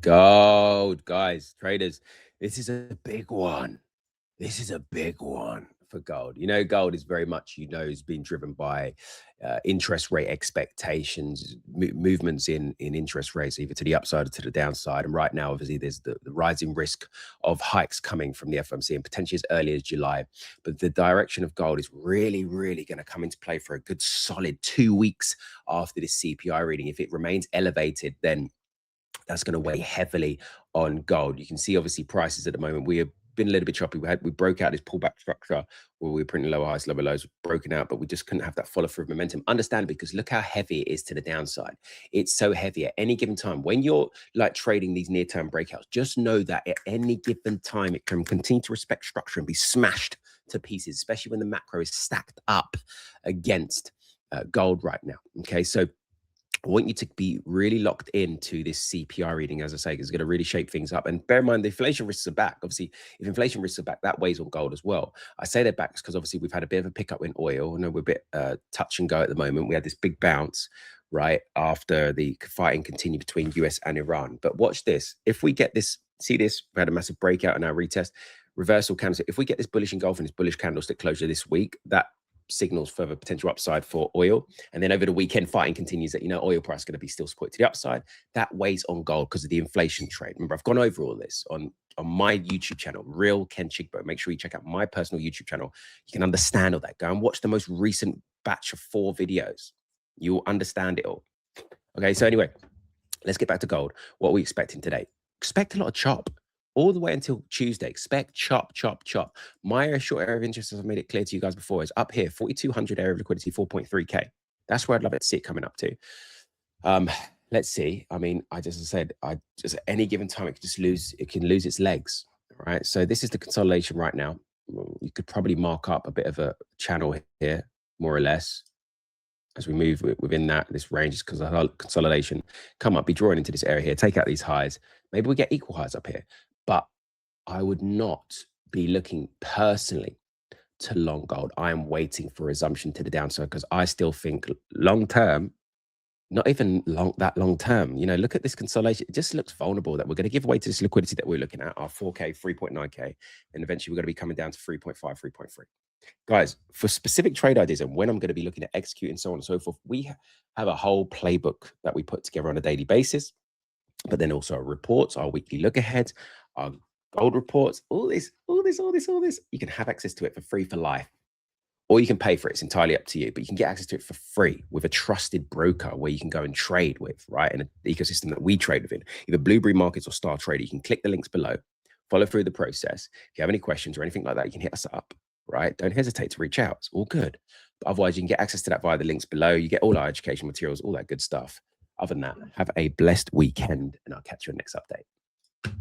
Gold, guys, traders. This is a big one. This is a big one for gold. You know, gold is very much, is being driven by interest rate expectations, movements in interest rates, either to the upside or to the downside. And right now, obviously, there's the rising risk of hikes coming from the FOMC and potentially as early as July. But the direction of gold is really, really going to come into play for a good solid 2 weeks after this CPI reading. If it remains elevated, then that's going to weigh heavily on gold. You can see obviously prices at the moment. We have been a little bit choppy. We broke out this pullback structure where we were printing lower highs, lower lows, broken out, but we just couldn't have that follow through momentum. Understand, because look how heavy it is to the downside. It's so heavy at any given time. When you're like trading these near-term breakouts, just know that at any given time, it can continue to respect structure and be smashed to pieces, especially when the macro is stacked up against gold right now. Okay, so I want you to be really locked into this CPI reading, as I say, because it's going to really shape things up. And bear in mind, the inflation risks are back. Obviously, if inflation risks are back, that weighs on gold as well. I say they're back because obviously we've had a bit of a pickup in oil. I know we're a bit touch and go at the moment. We had this big bounce, right, after the fighting continued between US and Iran. But watch this. If we get this, see this, we had a massive breakout in our retest, reversal candlestick. If we get this bullish engulfing, this bullish candlestick closure this week, that signals further potential upside for oil. And then over the weekend, fighting continues that, oil price is going to be still supported to the upside. That weighs on gold because of the inflation trade. Remember, I've gone over all this on my YouTube channel, Real Ken Chigbo. Make sure you check out my personal YouTube channel. You can understand all that. Go and watch the most recent batch of 4 videos. You'll understand it all. Okay, so anyway, let's get back to gold. What are we expecting today? Expect a lot of chop. All the way until Tuesday. Expect chop, chop, chop. My short area of interest, as I've made it clear to you guys before, is up here, 4,200 area of liquidity, 4.3K. That's where I'd love it to see it coming up to. Let's see. I mean, I just said, at any given time, it can lose its legs, right? So this is the consolidation right now. You could probably mark up a bit of a channel here, more or less. As we move within this range, is consolidation. Come up, be drawing into this area here, take out these highs. Maybe we get equal highs up here. But I would not be looking personally to long gold. I am waiting for resumption to the downside because I still think long term, not even that long term, look at this consolidation. It just looks vulnerable that we're going to give away to this liquidity that we're looking at, our 4K, 3.9K, and eventually we're going to be coming down to 3.5, 3.3. Guys, for specific trade ideas and when I'm going to be looking at executing, so on and so forth, we have a whole playbook that we put together on a daily basis, but then also our reports, our weekly look ahead, our gold reports, all this. You can have access to it for free for life, or you can pay for it. It's entirely up to you, but you can get access to it for free with a trusted broker where you can go and trade with, right? In an ecosystem that we trade within, either Blueberry Markets or Star Trader. You can click the links below, follow through the process. If you have any questions or anything like that, you can hit us up, right? Don't hesitate to reach out. It's all good. But otherwise, you can get access to that via the links below. You get all our education materials, all that good stuff. Other than that, have a blessed weekend, and I'll catch you in the next update.